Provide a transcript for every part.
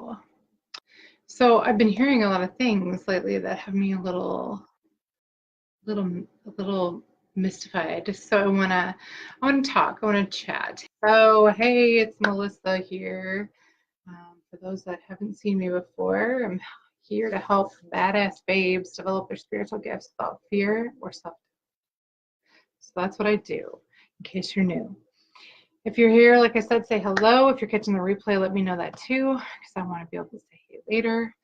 go. So I've been hearing a lot of things lately that have me a little mystified. So I wanna talk. I wanna chat. So hey, it's Melissa here. For those that haven't seen me before, I'm here to help badass babes develop their spiritual gifts without fear or self. So that's what I do. In case you're new. If you're here, like I said, say hello. If you're catching the replay, let me know that too, because I want to be able to say hey later.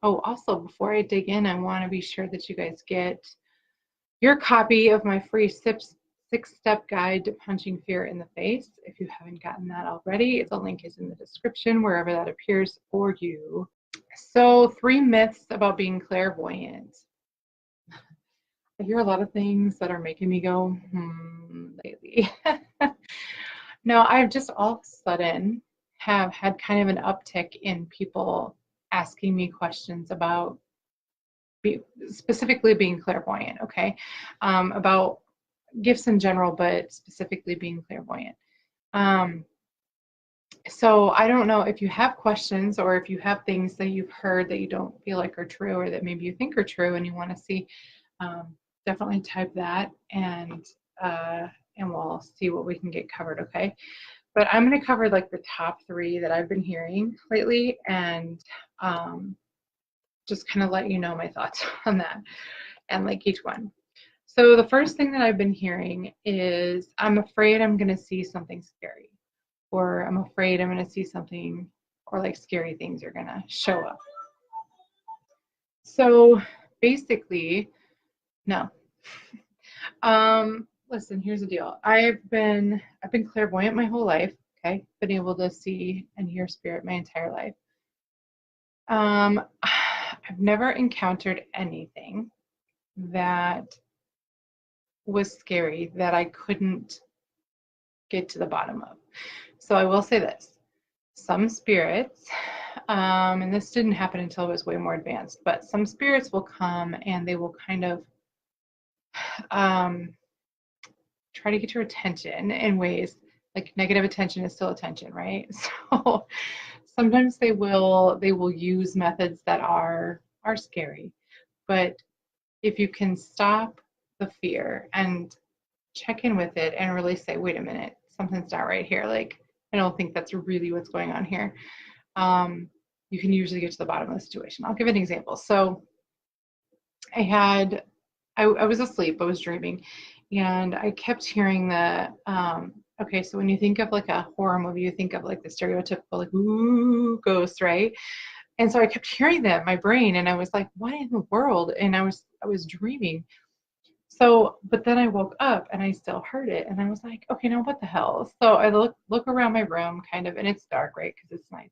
Also, before I dig in, I want to be sure that you guys get your copy of my free six-step guide to punching fear in the face. If you haven't gotten that already, the link is in the description, wherever that appears for you. So 3 myths about being clairvoyant. I hear a lot of things that are making me go, lately. No, I've just all of a sudden have had kind of an uptick in people asking me questions about specifically being clairvoyant, okay? About gifts in general, but specifically being clairvoyant. So I don't know if you have questions or if you have things that you've heard that you don't feel like are true or that maybe you think are true and you want to see, definitely type that and we'll see what we can get covered, okay? But I'm going to cover like the top 3 that I've been hearing lately and just kind of let you know my thoughts on that and like each one. So the first thing that I've been hearing is I'm afraid I'm going to see something scary, or I'm afraid I'm going to see something, or like scary things are going to show up. So basically, no. Listen, here's the deal. I've been clairvoyant my whole life, okay? Been able to see and hear spirit my entire life. I've never encountered anything that was scary that I couldn't get to the bottom of. So I will say this. Some spirits, and this didn't happen until I was way more advanced, but some spirits will come and they will kind of try to get your attention in ways like negative attention is still attention, right? So sometimes they will use methods that are scary, but if you can stop the fear and check in with it and really say, wait a minute, something's not right here. Like, I don't think that's really what's going on here. You can usually get to the bottom of the situation. I'll give an example. So I was asleep, I was dreaming, and I kept hearing okay, so when you think of like a horror movie, you think of like the stereotypical like, ooh, ghost, right? And so I kept hearing that in my brain, and I was like, what in the world? And I was dreaming. So, but then I woke up and I still heard it, and I was like, okay, now what the hell? So I look around my room kind of, and it's dark, right? Because it's night.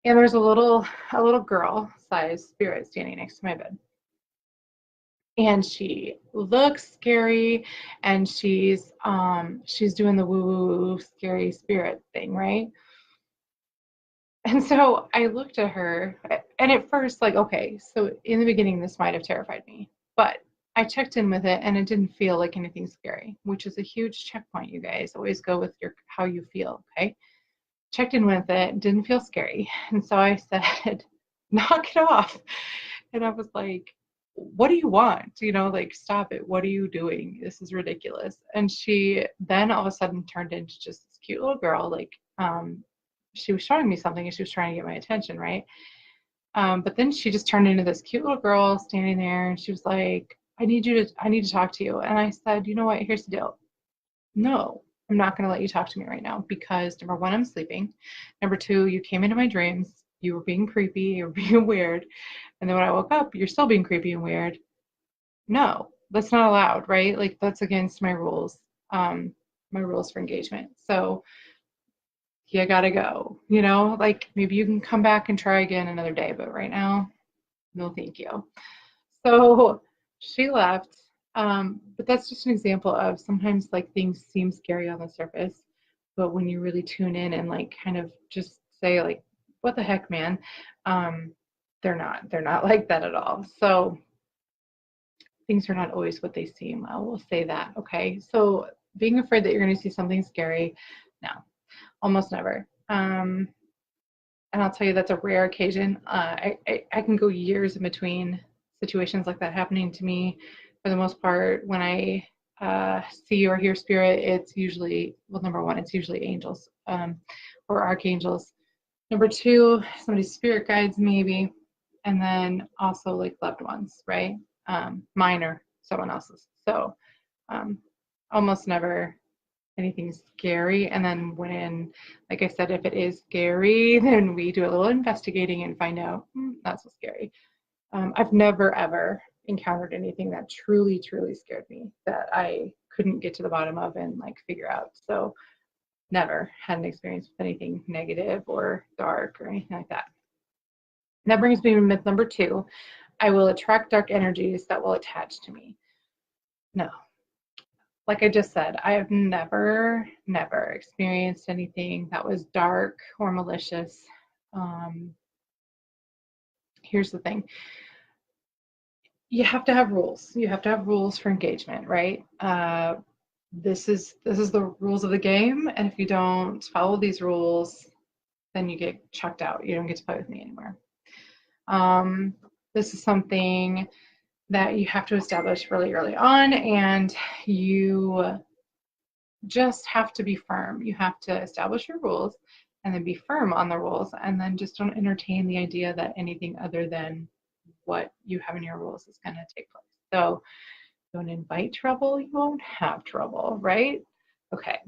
And there's a little girl-sized spirit standing next to my bed. And she looks scary, and she's doing the woo scary spirit thing, right? And so I looked at her, and at first, like, okay, so in the beginning, this might have terrified me, but I checked in with it, and it didn't feel like anything scary, which is a huge checkpoint, you guys. Always go with how you feel, okay? Checked in with it, didn't feel scary, and so I said, knock it off. And I was like, what do you want? Like, stop it. What are you doing? This is ridiculous. And she then all of a sudden turned into just this cute little girl. Like, she was showing me something and she was trying to get my attention, right? But then she just turned into this cute little girl standing there, and she was like, I need to talk to you. And I said, you know what? Here's the deal. No, I'm not going to let you talk to me right now because number 1, I'm sleeping. Number 2, you came into my dreams. You were being creepy. You were being weird. And then when I woke up, you're still being creepy and weird. No, that's not allowed, right? Like, that's against my rules, my rules for engagement. So you gotta go, like, maybe you can come back and try again another day, but right now, no thank you. So she left. But that's just an example of sometimes like things seem scary on the surface, but when you really tune in and like kind of just say like, what the heck, man? They're not like that at all. So things are not always what they seem. I will say that. Okay. So being afraid that you're going to see something scary, no, almost never. And I'll tell you that's a rare occasion. I can go years in between situations like that happening to me. For the most part, when I see or hear spirit, it's usually, well, number one, it's usually angels or archangels. Number two, somebody's spirit guides maybe, and then also like loved ones, right? Mine or someone else's. So almost never anything scary. And then when, like I said, if it is scary, then we do a little investigating and find out not so scary. I've never ever encountered anything that truly, truly scared me that I couldn't get to the bottom of and like figure out. So never had an experience with anything negative or dark or anything like that. And that brings me to myth number 2. I will attract dark energies that will attach to me. No. Like I just said, I have never experienced anything that was dark or malicious. Here's the thing. You have to have rules. You have to have rules for engagement, right? This is the rules of the game, and if you don't follow these rules, then you get chucked out. You don't get to play with me anymore. This is something that you have to establish really early on, and you just have to be firm. You have to establish your rules and then be firm on the rules, and then just don't entertain the idea that anything other than what you have in your rules is going to take place. So don't invite trouble, you won't have trouble, right? Okay,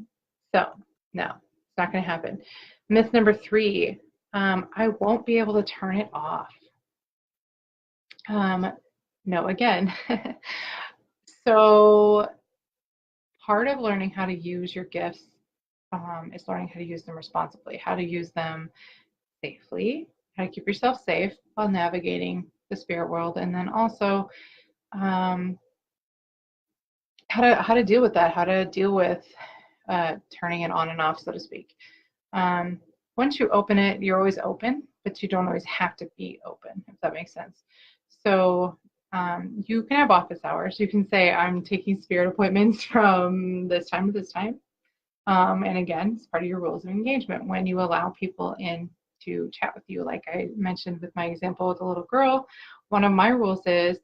so no, it's not going to happen. Myth number 3, I won't be able to turn it off. No, again. So part of learning how to use your gifts is learning how to use them responsibly, how to use them safely, how to keep yourself safe while navigating the spirit world, and then also how to deal with that, how to deal with turning it on and off, so to speak. Once you open it, you're always open, but you don't always have to be open, if that makes sense. So you can have office hours. You can say, I'm taking spirit appointments from this time to this time. And again, it's part of your rules of engagement. When you allow people in to chat with you, like I mentioned with my example with the little girl, one of my rules is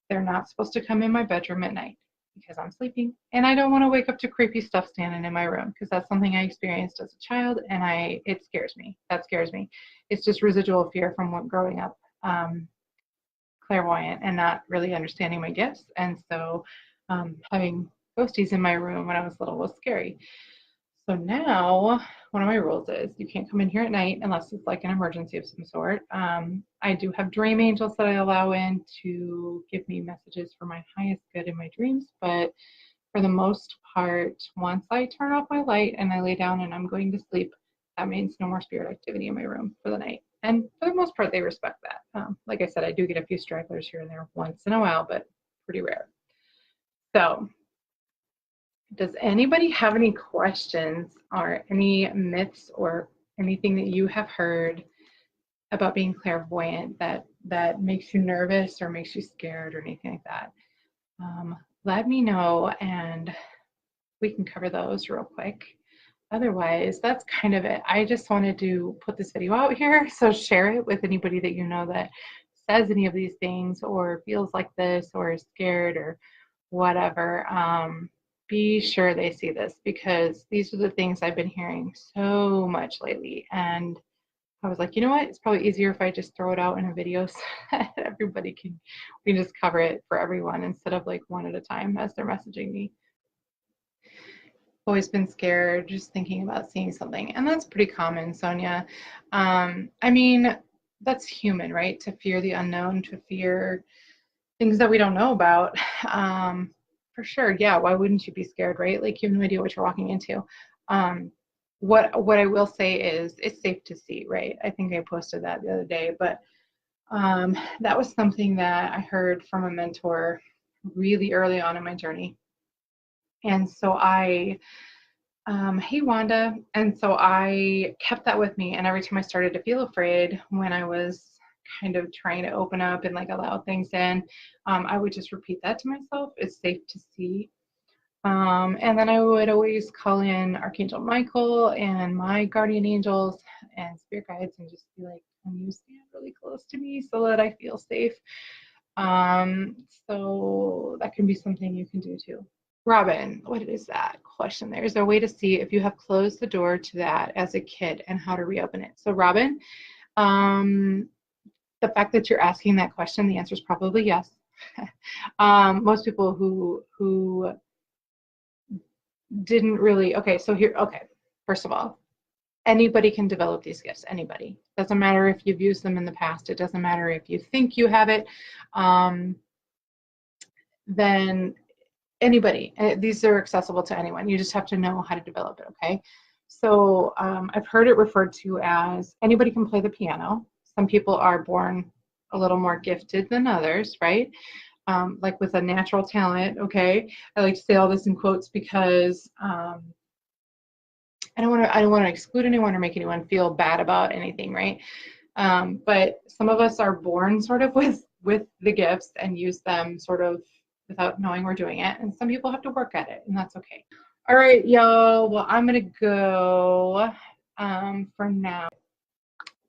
they're not supposed to come in my bedroom at night because I'm sleeping and I don't want to wake up to creepy stuff standing in my room, because that's something I experienced as a child, and it scares me. That scares me. It's just residual fear from growing up clairvoyant and not really understanding my gifts, and so having ghosties in my room when I was little was scary. So now one of my rules is you can't come in here at night unless it's like an emergency of some sort. I do have dream angels that I allow in to give me messages for my highest good in my dreams, but for the most part, once I turn off my light and I lay down and I'm going to sleep, that means no more spirit activity in my room for the night. And for the most part, they respect that. Like I said, I do get a few stragglers here and there once in a while, but pretty rare. So does anybody have any questions or any myths or anything that you have heard about being clairvoyant that makes you nervous or makes you scared or anything like that? Let me know and we can cover those real quick. Otherwise, that's kind of it. I just wanted to put this video out here, so share it with anybody that you know that says any of these things or feels like this or is scared or whatever. Be sure they see this, because these are the things I've been hearing so much lately, and I was like, you know what, it's probably easier if I just throw it out in a video so that everybody we can just cover it for everyone instead of like one at a time as they're messaging me. Always been scared just thinking about seeing something, and that's pretty common, Sonia. I mean, that's human, right? To fear the unknown, to fear things that we don't know about. For sure, yeah, why wouldn't you be scared, right? Like, you have no idea what you're walking into. What I will say is it's safe to see, right? I think I posted that the other day, but that was something that I heard from a mentor really early on in my journey. And so hey Wanda, and so I kept that with me, and every time I started to feel afraid when I was kind of trying to open up and like allow things in, I would just repeat that to myself, it's safe to see. And then I would always call in Archangel Michael and my guardian angels and spirit guides and just be like, can you stand really close to me so that I feel safe? So that can be something you can do too. Robin, what is that question there? Is there a way to see if you have closed the door to that as a kid and how to reopen it? So Robin, the fact that you're asking that question, the answer is probably yes. Most people who didn't really, okay, so here, okay, first of all, anybody can develop these gifts, anybody. Doesn't matter if you've used them in the past, it doesn't matter if you think you have it, then anybody, these are accessible to anyone. You just have to know how to develop it, okay? So I've heard it referred to as anybody can play the piano. Some people are born a little more gifted than others, right? Like with a natural talent, okay? I like to say all this in quotes because I don't want to exclude anyone or make anyone feel bad about anything, right? But some of us are born sort of with the gifts and use them sort of without knowing we're doing it, and some people have to work at it, and that's okay. All right, y'all. Well, I'm gonna go for now.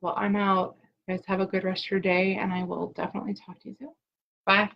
Well, I'm out. You guys have a good rest of your day, and I will definitely talk to you soon. Bye.